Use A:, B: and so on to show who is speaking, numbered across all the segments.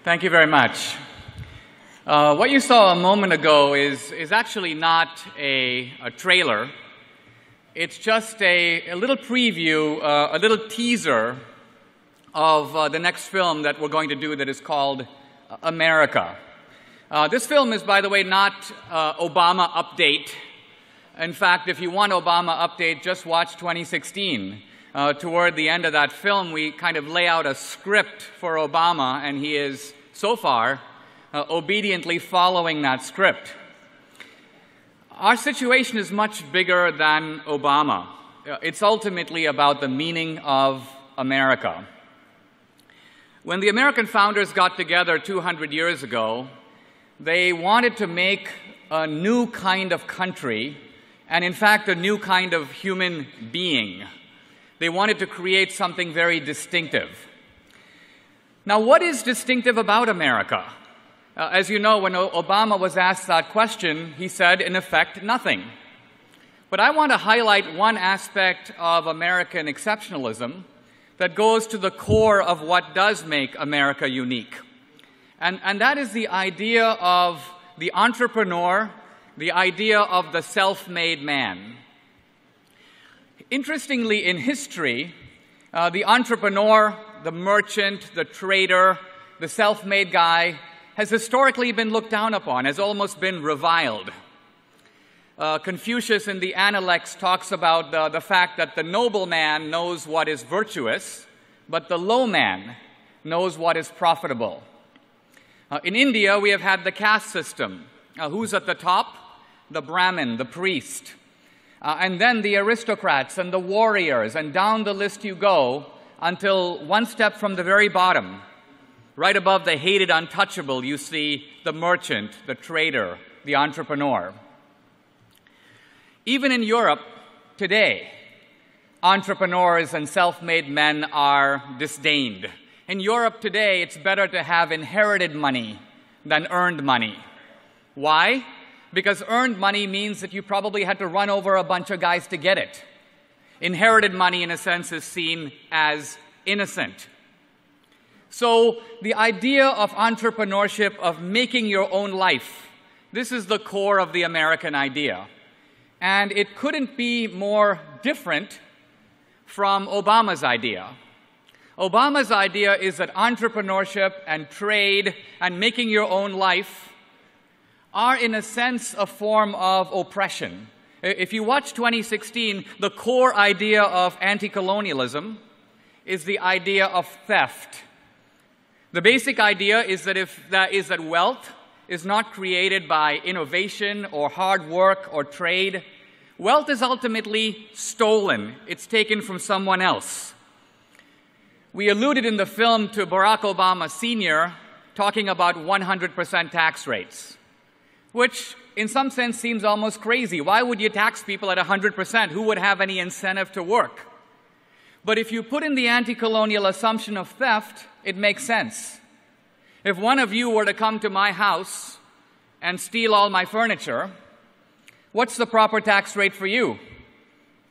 A: Thank you very much. What you saw a moment ago is actually not a trailer. It's just a little preview, a little teaser of the next film that we're going to do that is called America. This film is, by the way, not Obama update. In fact, if you want Obama update, just watch 2016. Toward the end of that film, we kind of lay out a script for Obama, and he is, so far, obediently following that script. Our situation is much bigger than Obama. It's ultimately about the meaning of America. When the American founders got together 200 years ago, they wanted to make a new kind of country, and in fact, a new kind of human being. They wanted to create something very distinctive. Now, what is distinctive about America? As you know, when Obama was asked that question, he said, in effect, nothing. But I want to highlight one aspect of American exceptionalism that goes to the core of what does make America unique. And that is the idea of the entrepreneur, the idea of the self-made man. Interestingly, in history, the entrepreneur, the merchant, the trader, the self-made guy has historically been looked down upon, has almost been reviled. Confucius in the Analects talks about the fact that the noble man knows what is virtuous, but the low man knows what is profitable. In India, we have had the caste system. Who's at the top? The Brahmin, the priest. And then the aristocrats and the warriors, and down the list you go until one step from the very bottom, right above the hated untouchable, you see the merchant, the trader, the entrepreneur. Even in Europe today, entrepreneurs and self-made men are disdained. In Europe today, it's better to have inherited money than earned money. Why? Because earned money means that you probably had to run over a bunch of guys to get it. Inherited money, in a sense, is seen as innocent. So the idea of entrepreneurship, of making your own life, this is the core of the American idea. And it couldn't be more different from Obama's idea. Obama's idea is that entrepreneurship and trade and making your own life are, in a sense, a form of oppression. If you watch 2016, the core idea of anti-colonialism is the idea of theft. The basic idea is that wealth is not created by innovation or hard work or trade. Wealth is ultimately stolen. It's taken from someone else. We alluded in the film to Barack Obama Sr. talking about 100% tax rates, which in some sense seems almost crazy. Why would you tax people at 100%? Who would have any incentive to work? But if you put in the anti-colonial assumption of theft, it makes sense. If one of you were to come to my house and steal all my furniture, what's the proper tax rate for you?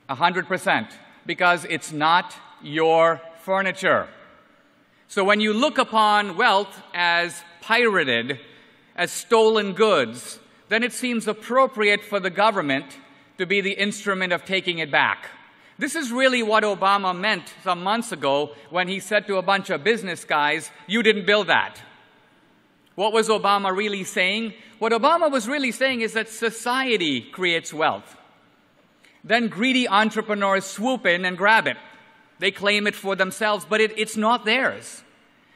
A: 100%, because it's not your furniture. So when you look upon wealth as pirated, as stolen goods, then it seems appropriate for the government to be the instrument of taking it back. This is really what Obama meant some months ago when he said to a bunch of business guys, "You didn't build that." What was Obama really saying? What Obama was really saying is that society creates wealth. Then greedy entrepreneurs swoop in and grab it. They claim it for themselves, but it's not theirs.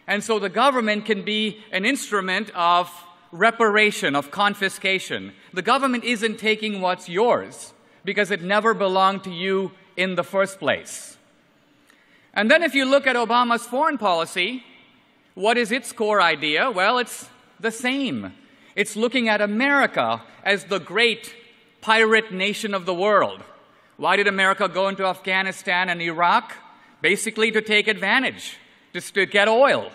A: And so the government can be an instrument of reparation, of confiscation. The government isn't taking what's yours because it never belonged to you in the first place. And then if you look at Obama's foreign policy, what is its core idea? Well, it's the same. It's looking at America as the great pirate nation of the world. Why did America go into Afghanistan and Iraq? Basically to take advantage, just to get oil.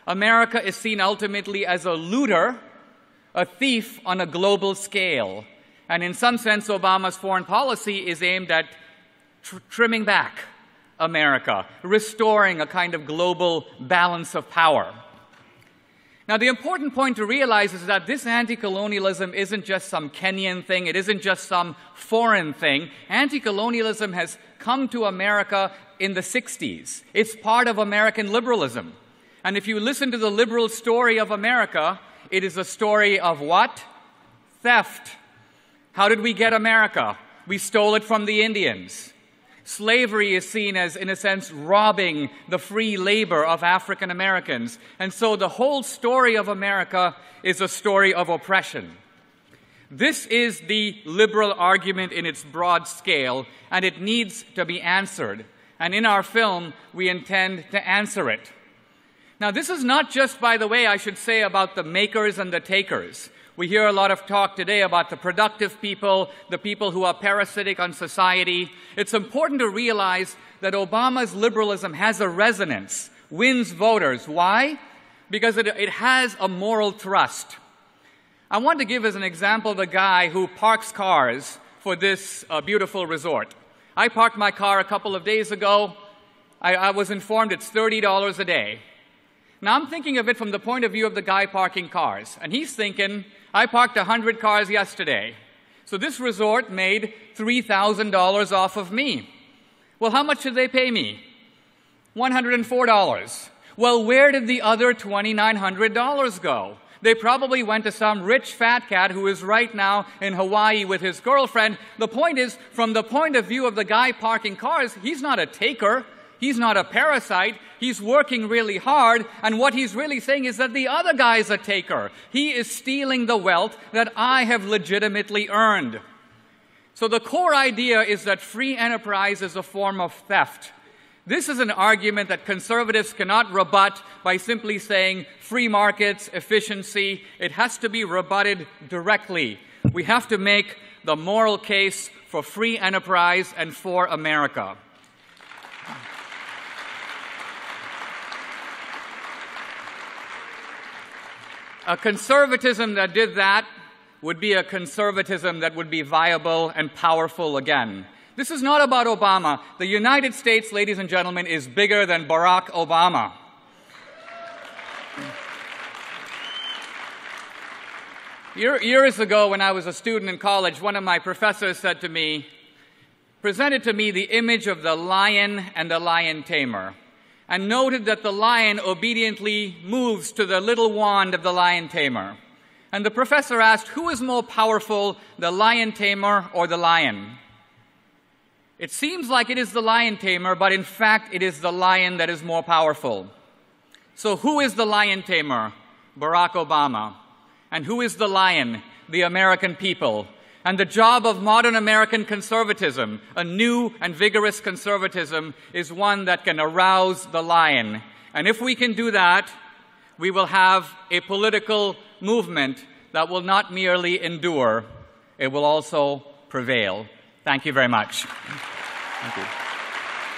A: America is seen ultimately as a looter, a thief on a global scale. And in some sense, Obama's foreign policy is aimed at trimming back America, restoring a kind of global balance of power. Now, the important point to realize is that this anti-colonialism isn't just some Kenyan thing. It isn't just some foreign thing. Anti-colonialism has come to America in the 60s. It's part of American liberalism. And if you listen to the liberal story of America, it is a story of what? Theft. How did we get America? We stole it from the Indians. Slavery is seen as, in a sense, robbing the free labor of African Americans. And so the whole story of America is a story of oppression. This is the liberal argument in its broad scale, and it needs to be answered. And in our film, we intend to answer it. Now, this is not just, by the way, I should say, about the makers and the takers. We hear a lot of talk today about the productive people, the people who are parasitic on society. It's important to realize that Obama's liberalism has a resonance, wins voters. Why? Because it has a moral thrust. I want to give as an example the guy who parks cars for this beautiful resort. I parked my car a couple of days ago. I was informed it's $30 a day. Now, I'm thinking of it from the point of view of the guy parking cars. And he's thinking, I parked 100 cars yesterday. So this resort made $3,000 off of me. Well, how much did they pay me? $104. Well, where did the other $2,900 go? They probably went to some rich fat cat who is right now in Hawaii with his girlfriend. The point is, from the point of view of the guy parking cars, he's not a taker. He's not a parasite. He's working really hard, and what he's really saying is that the other guy's a taker. He is stealing the wealth that I have legitimately earned. So the core idea is that free enterprise is a form of theft. This is an argument that conservatives cannot rebut by simply saying free markets, efficiency. It has to be rebutted directly. We have to make the moral case for free enterprise and for America. A conservatism that did that would be a conservatism that would be viable and powerful again. This is not about Obama. The United States, ladies and gentlemen, is bigger than Barack Obama. Years ago, when I was a student in college, one of my professors said to me, presented to me the image of the lion and the lion tamer, and noted that the lion obediently moves to the little wand of the lion tamer. And the professor asked, who is more powerful, the lion tamer or the lion? It seems like it is the lion tamer, but in fact it is the lion that is more powerful. So who is the lion tamer? Barack Obama. And who is the lion? The American people. And the job of modern American conservatism, a new and vigorous conservatism, is one that can arouse the lion. And if we can do that, we will have a political movement that will not merely endure, it will also prevail. Thank you very much. Thank you.